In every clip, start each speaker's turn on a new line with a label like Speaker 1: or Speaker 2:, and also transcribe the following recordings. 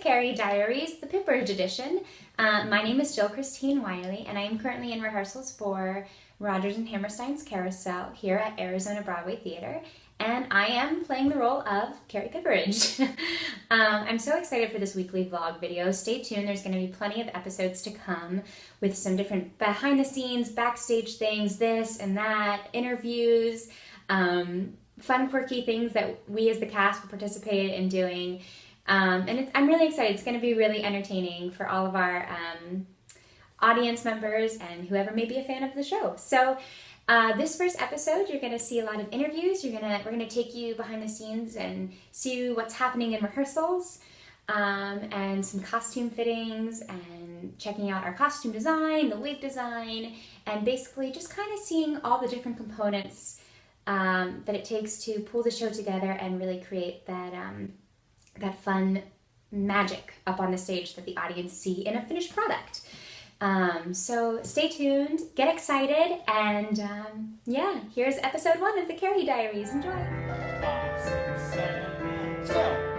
Speaker 1: TheCarrie Diaries, the Pipperidge edition. My name is Jill Christine Wiley, and I am currently in rehearsals for Rodgers and Hammersteins Carousel here at Arizona Broadway Theater, and I am playing the role of Carrie Pipperidge. I'm so excited for this weekly vlog video. Stay tuned, there's going to be plenty of episodes to come with some different behind the scenes, backstage things, this and that, interviews, fun quirky things that we as the cast will participate in doing. I'm really excited. It's going to be really entertaining for all of our audience members and whoever may be a fan of the show. So this first episode, you're going to see a lot of interviews. We're going to take you behind the scenes and see what's happening in rehearsals, and some costume fittings and checking out our costume design, the wig design, and basically just kind of seeing all the different components that it takes to pull the show together and really create that fun magic up on the stage that the audience see in a finished product. So stay tuned, get excited, and yeah, here's episode 1 of the Carrie Diaries. Enjoy.
Speaker 2: 5, 6, 7, 8, still.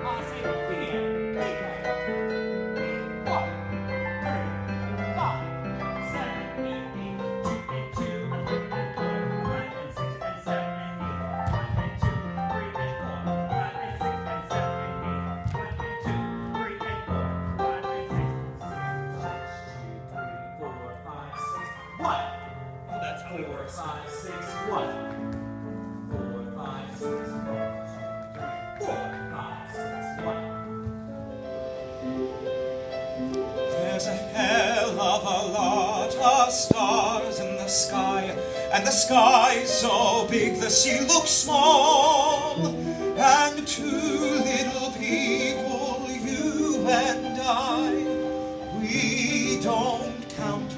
Speaker 3: There's a hell of a lot of stars in the sky, and the sky so big the sea looks small, and 2 little people, you and I, we don't count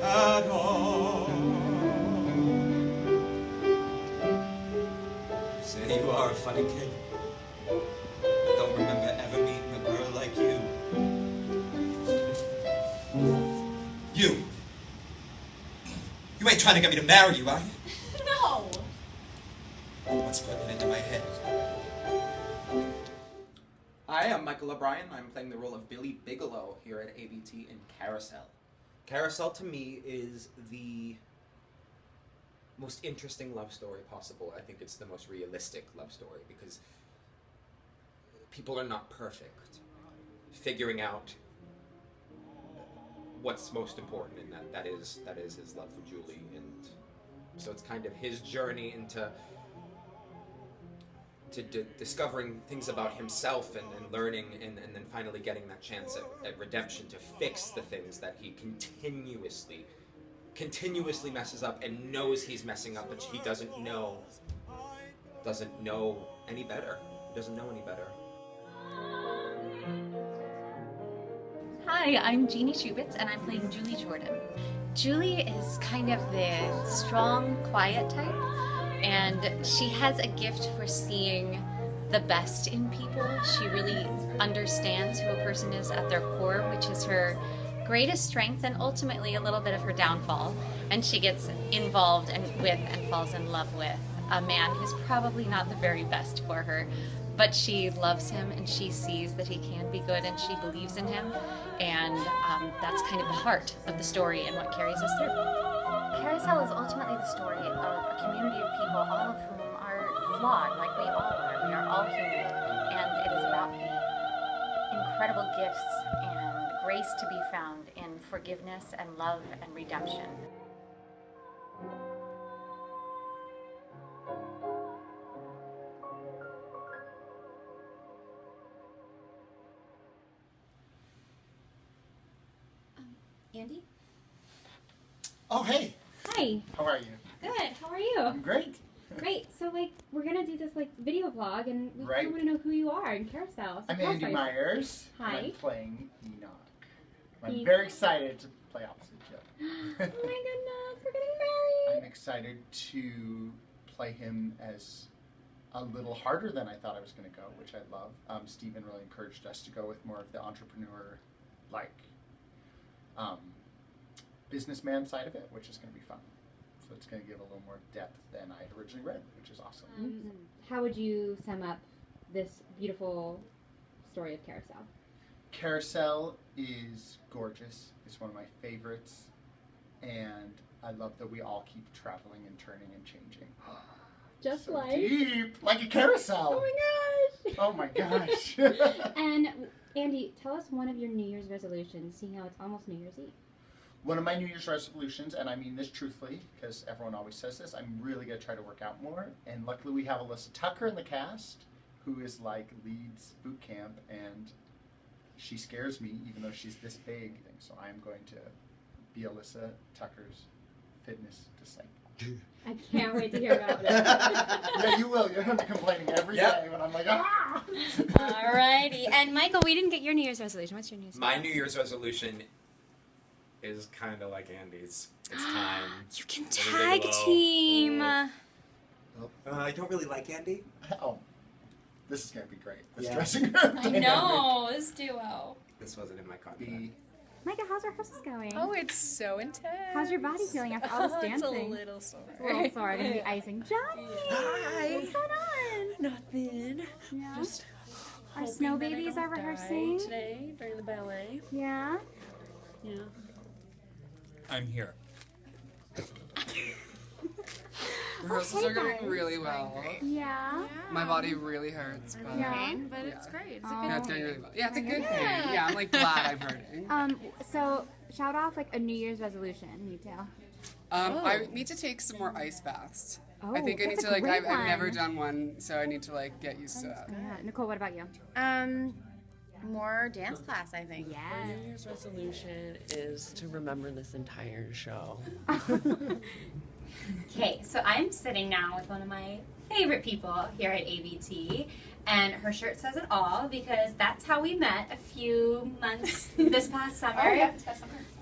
Speaker 3: at all. Say you are a funny kid. I don't remember ever meeting a girl like you. You ain't trying to get me to marry you, are you?
Speaker 4: No!
Speaker 3: What's putting it into my head?
Speaker 5: Hi, I'm Michael O'Brien. I'm playing the role of Billy Bigelow here at ABT in Carousel. Carousel, to me, is the most interesting love story possible. I think it's the most realistic love story because people are not perfect. Figuring out what's most important in that is his love for Julie, and so it's kind of his journey into discovering things about himself and learning and then finally getting that chance at redemption to fix the things that he continuously messes up and knows he's messing up, but he doesn't know any better. He doesn't know any better.
Speaker 4: Hi, I'm Jeannie Shubitz, and I'm playing Julie Jordan. Julie is kind of the strong, quiet type, and she has a gift for seeing the best in people. She really understands who a person is at their core, which is her greatest strength and ultimately a little bit of her downfall. And she gets involved with and falls in love with a man who's probably not the very best for her, but she loves him and she sees that he can be good and she believes in him, and that's kind of the heart of the story and what carries us through.
Speaker 6: Carousel is ultimately the story of a community of people, all of whom are flawed, like we all are. We are all human, and it is about the incredible gifts and grace to be found in forgiveness and love and redemption.
Speaker 1: Andy?
Speaker 7: Oh, hey.
Speaker 1: Hi.
Speaker 7: How are you?
Speaker 1: Good. How are you?
Speaker 7: I'm great.
Speaker 1: Great. So, we're gonna do this video vlog, and we
Speaker 7: Right.
Speaker 1: want to know who you are in Carousel. So
Speaker 7: I'm
Speaker 1: tell us
Speaker 7: Andy
Speaker 1: about yourself.
Speaker 7: Myers.
Speaker 1: Hi.
Speaker 7: And I'm playing Enoch. I'm
Speaker 1: Enoch.
Speaker 7: very excited to play opposite Joe.
Speaker 1: Oh my goodness, we're getting married.
Speaker 7: I'm excited to play him as a little harder than I thought I was going to go, which I love. Stephen really encouraged us to go with more of the entrepreneur, businessman side of it, which is going to be fun. So it's going to give a little more depth than I had originally read, which is awesome.
Speaker 1: How would you sum up this beautiful story of Carousel?
Speaker 7: Carousel is gorgeous. It's one of my favorites. And I love that we all keep traveling and turning and changing.
Speaker 8: Just
Speaker 7: So
Speaker 8: like.
Speaker 7: deep, like a carousel.
Speaker 8: Oh my gosh.
Speaker 7: Oh my gosh.
Speaker 8: And Andy, tell us one of your New Year's resolutions, seeing how it's almost New Year's Eve.
Speaker 7: One of my New Year's resolutions, and I mean this truthfully, because everyone always says this, I'm really going to try to work out more. And luckily we have Alyssa Tucker in the cast, who is like leads boot camp, and she scares me even though she's this big. So I'm going to be Alyssa Tucker's fitness disciple.
Speaker 8: I can't wait to hear about it.
Speaker 7: Yeah, you will. You're going to be complaining every day when I'm like, ah!
Speaker 1: Alrighty. And Michael, we didn't get your New Year's resolution. What's your New Year's
Speaker 5: My New Year's resolution is kind of like Andy's. It's time.
Speaker 1: You can
Speaker 5: for the
Speaker 1: tag
Speaker 5: Bigelow.
Speaker 1: team.
Speaker 5: I don't really like Andy.
Speaker 7: Oh, this is going to be great. This
Speaker 5: Yeah.
Speaker 7: dressing room
Speaker 1: I
Speaker 7: dynamic.
Speaker 1: know, this duo.
Speaker 5: This wasn't in my contract.
Speaker 7: Be
Speaker 8: Micah, how's rehearsals going?
Speaker 9: Oh, it's so intense.
Speaker 8: How's your body feeling after all this
Speaker 9: It's
Speaker 8: dancing?
Speaker 9: a little sore.
Speaker 8: It's a little sore. Gonna be icing. Johnny!
Speaker 9: Hi.
Speaker 8: What's going on?
Speaker 9: Nothing.
Speaker 8: Yeah.
Speaker 9: Just
Speaker 8: Our
Speaker 9: hoping
Speaker 8: snow
Speaker 9: that I
Speaker 8: babies
Speaker 9: don't
Speaker 8: are
Speaker 9: die
Speaker 8: rehearsing.
Speaker 9: today during the ballet.
Speaker 8: Yeah.
Speaker 9: Yeah.
Speaker 10: I'm here.
Speaker 8: Rehearsals are going
Speaker 10: really well.
Speaker 8: Yeah.
Speaker 10: My body really hurts, but
Speaker 8: Yeah.
Speaker 9: But it's great. It's a
Speaker 8: Oh.
Speaker 9: good
Speaker 10: yeah, it's going really well. Yeah, it's a good
Speaker 8: Yeah.
Speaker 10: thing. Yeah, I'm like glad I'm hurting.
Speaker 8: So shout off like a New Year's resolution, you tell.
Speaker 10: I need to take some more ice baths.
Speaker 8: Oh,
Speaker 10: I think I need
Speaker 8: that's
Speaker 10: to
Speaker 8: a
Speaker 10: like
Speaker 8: great
Speaker 10: I've never
Speaker 8: one.
Speaker 10: done one, so I need to like get used to that.
Speaker 8: Yeah. Nicole, what about you?
Speaker 9: More dance class, I think.
Speaker 8: Yes.
Speaker 11: My New Year's resolution is to remember this entire show.
Speaker 1: Okay, so I'm sitting now with one of my favorite people here at ABT, and her shirt says it all because that's how we met a few months this past summer.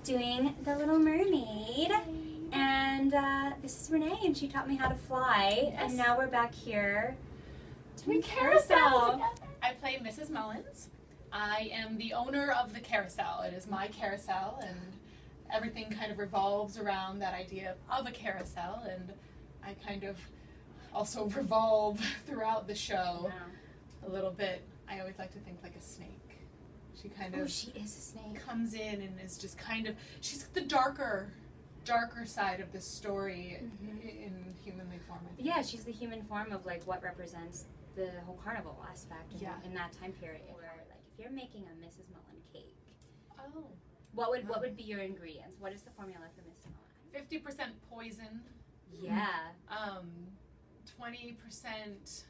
Speaker 1: Doing The Little Mermaid. And this is Renee, and she taught me how to fly, and now we're back here doing Carousel.
Speaker 12: I play Mrs. Mullins. I am the owner of the Carousel. It is my carousel, and everything kind of revolves around that idea of a carousel, and I kind of also revolve throughout the show a little bit. I always like to think like a snake. She kind of
Speaker 1: she is a snake.
Speaker 12: Comes in and is just kind of, she's the darker side of this story in humanly form. I think.
Speaker 1: Yeah, she's the human form of like what represents the whole carnival aspect in that time period. Where like if you're making a Mrs. Mullen cake, what would be your ingredients? What is the formula for Mrs. Mullen?
Speaker 12: 50% poison.
Speaker 1: Yeah.
Speaker 12: 20%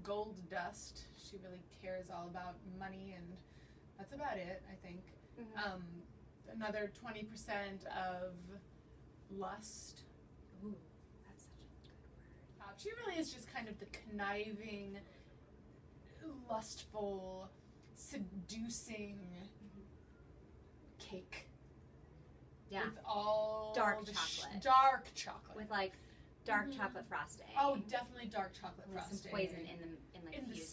Speaker 12: gold dust. She really cares all about money, and that's about it, I think. Another 20% of lust.
Speaker 1: Ooh, that's such a good word.
Speaker 12: She really is just kind of the conniving, lustful, seducing cake.
Speaker 1: Yeah.
Speaker 12: With all
Speaker 1: dark
Speaker 12: the
Speaker 1: chocolate.
Speaker 12: Dark chocolate.
Speaker 1: With like dark chocolate frosting.
Speaker 12: Oh, definitely dark chocolate
Speaker 1: with
Speaker 12: frosting.
Speaker 1: some poison in the cake.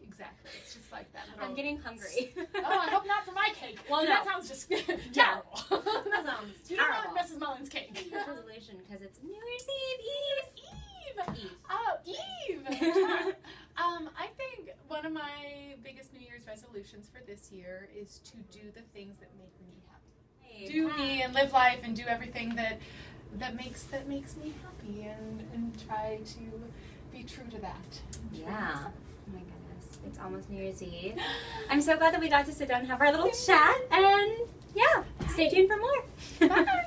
Speaker 12: Exactly. It's just like that.
Speaker 1: I'm getting hungry.
Speaker 12: Oh, I hope not for my cake.
Speaker 1: Well,
Speaker 12: that
Speaker 1: no.
Speaker 12: sounds just terrible.
Speaker 1: That sounds
Speaker 12: You don't
Speaker 1: terrible.
Speaker 12: want Mrs. Mullen's cake.
Speaker 1: New Year's resolution because it's New Year's Eve.
Speaker 12: Oh, Eve. I think one of my biggest New Year's resolutions for this year is to do the things that make me happy. Do me and live life and do everything that makes me happy and try to be true to that.
Speaker 1: Yeah. Oh my goodness. It's almost New Year's Eve. I'm so glad that we got to sit down and have our little chat, and yeah, stay tuned for more. Bye.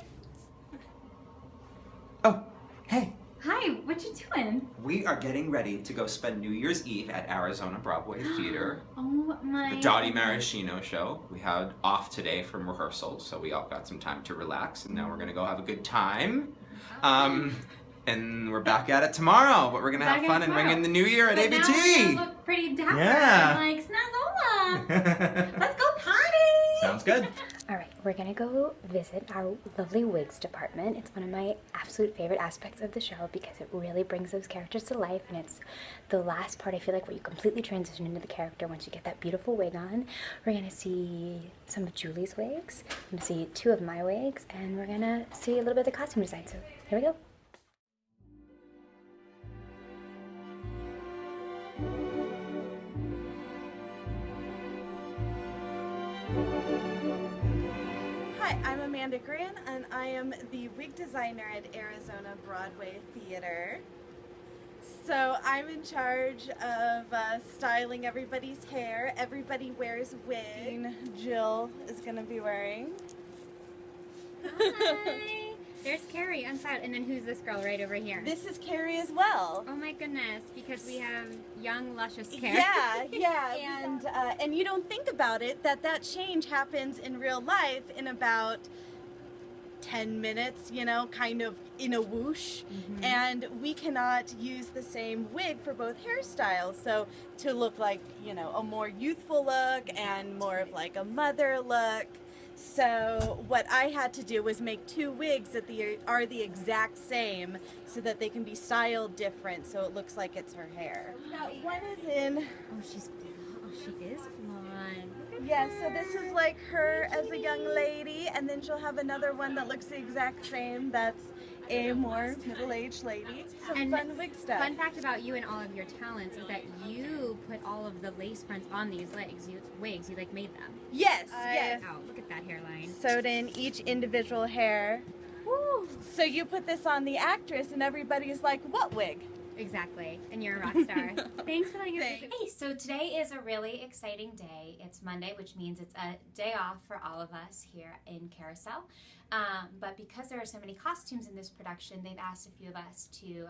Speaker 3: Oh, hey.
Speaker 8: Hi, what you doing?
Speaker 3: We are getting ready to go spend New Year's Eve at Arizona Broadway Theater.
Speaker 8: Oh my.
Speaker 3: The Dottie Maraschino show. We had off today from rehearsal, so we all got some time to relax, and now we're gonna go have a good time. And we're back at it tomorrow, but we're gonna have fun and ring in the new year at
Speaker 8: But
Speaker 3: ABT.
Speaker 8: Now you look pretty dapper.
Speaker 3: Yeah.
Speaker 8: Like Snazzola. Let's go party.
Speaker 3: Sounds good.
Speaker 1: All right, we're gonna go visit our lovely wigs department. It's one of my absolute favorite aspects of the show because it really brings those characters to life, and it's the last part, I feel like, where you completely transition into the character once you get that beautiful wig on. We're gonna see some of Julie's wigs, we're gonna see 2 of my wigs, and we're gonna see a little bit of the costume design, so here we go.
Speaker 13: Hi, I'm Amanda GRAN, and I am the wig designer at Arizona Broadway Theater. So I'm in charge of styling everybody's hair. Everybody wears wigs. Jill is going to be wearing.
Speaker 8: Hi. There's Carrie on side, and then who's this girl right over here?
Speaker 13: This is Carrie as well.
Speaker 8: Oh my goodness, because we have young, luscious hair.
Speaker 13: Yeah, yeah, and you don't think about it that change happens in real life in about 10 minutes, you know, kind of in a whoosh, and we cannot use the same wig for both hairstyles. So to look like, you know, a more youthful look and more of like a mother look. So what I had to do was make 2 wigs that are the exact same so that they can be styled different so it looks like it's her hair. Now, one is in...
Speaker 8: Oh, she is blonde.
Speaker 13: Yeah, so this is like her as a young lady, and then she'll have another one that looks the exact same that's a more middle-aged lady. Some fun wig stuff.
Speaker 8: Fun fact about you and all of your talents is that you put all of the lace fronts on these wigs. You like made them.
Speaker 13: Yes, yes.
Speaker 8: Oh, look at that hairline.
Speaker 13: Sewed in each individual hair. Woo. So you put this on the actress, and everybody's like, "What wig?"
Speaker 8: Exactly, and you're a rock star. Thanks for letting us.
Speaker 1: Hey, so today is a really exciting day. It's Monday, which means it's a day off for all of us here in Carousel. But because there are so many costumes in this production, they've asked a few of us to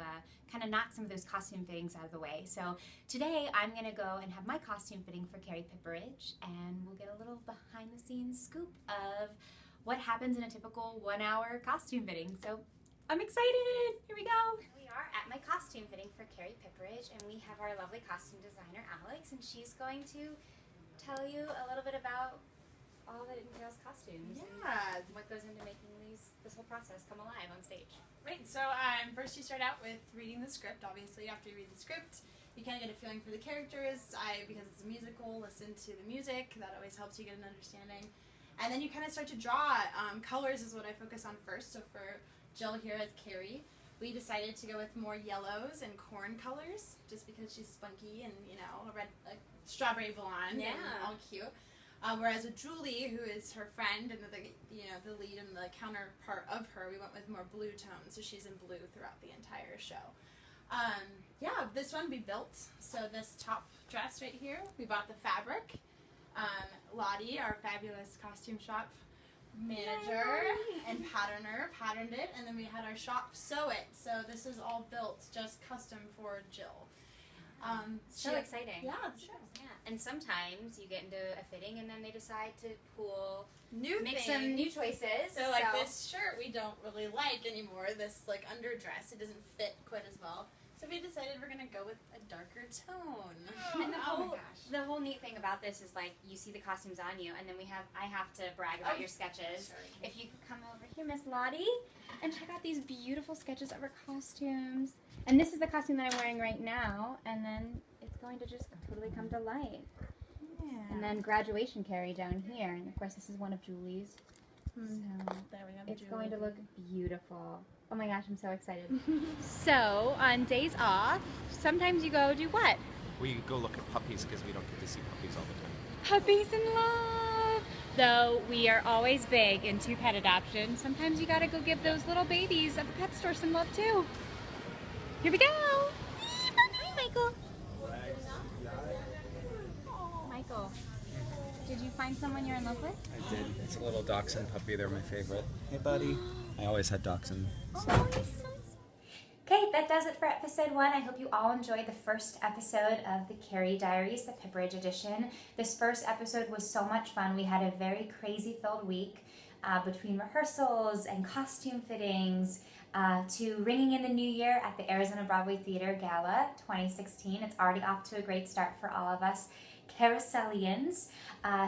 Speaker 1: kind of knock some of those costume fittings out of the way. So today I'm going to go and have my costume fitting for Carrie Pipperidge, and we'll get a little behind-the-scenes scoop of what happens in a typical 1-hour costume fitting. So I'm excited. Here we go. We are at my costume fitting for Carrie Pipperidge, and we have our lovely costume designer, Alyx, and she's going to tell you a little bit about all that entails costumes.
Speaker 12: Yeah.
Speaker 1: And what goes into making this whole process come alive on stage.
Speaker 12: Right, so first you start out with reading the script. Obviously, after you read the script, you kind of get a feeling for the characters. Because it's a musical, listen to the music. That always helps you get an understanding. And then you kind of start to draw. Colors is what I focus on first. So for Jill here as Carrie, we decided to go with more yellows and corn colors, just because she's spunky and, you know, a strawberry blonde and all cute. Whereas with Julie, who is her friend and the lead and the counterpart of her, we went with more blue tones, so she's in blue throughout the entire show. This one we built. So this top dress right here, we bought the fabric. Lottie, our fabulous costume shop manager and patterner, patterned it, and then we had our shop sew it. So this is all built just custom for Jill.
Speaker 1: So exciting.
Speaker 12: Yeah, it's true.
Speaker 1: Yeah, and sometimes you get into a fitting and then they decide to make
Speaker 12: things.
Speaker 1: some new choices.
Speaker 12: So like this shirt we don't really like anymore, this like underdress, it doesn't fit quite as well. So we decided we're gonna go with a darker tone.
Speaker 1: And the whole neat thing about this is like you see the costumes on you, and then I have to brag about your sketches.
Speaker 12: Sorry.
Speaker 1: If you could come over here, Miss Lottie, and check out these beautiful sketches of her costumes.
Speaker 8: And this is the costume that I'm wearing right now, and then it's going to just totally come to life.
Speaker 13: Yeah.
Speaker 8: And then graduation Carrie down here, and of course this is one of Julie's. So
Speaker 13: there we have
Speaker 8: it's
Speaker 13: Julie.
Speaker 8: going to look beautiful. Oh my gosh, I'm so excited. So on days off, sometimes you go do what?
Speaker 5: We go look at puppies because we don't get to see puppies all the time.
Speaker 8: Puppies in love! Though we are always big into pet adoption, sometimes you gotta go give those little babies at the pet store some love too. Here we go! Hi, Michael! Michael, did you find someone you're in love with?
Speaker 5: I did. It's a little dachshund puppy. They're my favorite. Hey, buddy. I always had dachshund.
Speaker 1: Okay, that does it for episode 1. I hope you all enjoyed the first episode of the Carrie Diaries, the Pipperidge edition. This first episode was so much fun. We had a very crazy-filled week between rehearsals and costume fittings to ringing in the new year at the Arizona Broadway Theater Gala 2016. It's already off to a great start for all of us Carouselians.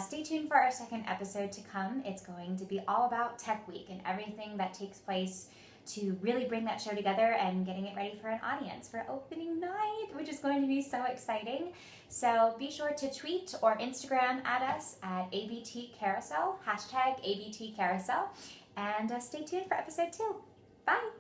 Speaker 1: Stay tuned for our second episode to come. It's going to be all about Tech Week and everything that takes place to really bring that show together and getting it ready for an audience for opening night, which is going to be so exciting. So be sure to tweet or Instagram at us at ABTCarousel, #ABTCarousel, and stay tuned for episode 2. Bye!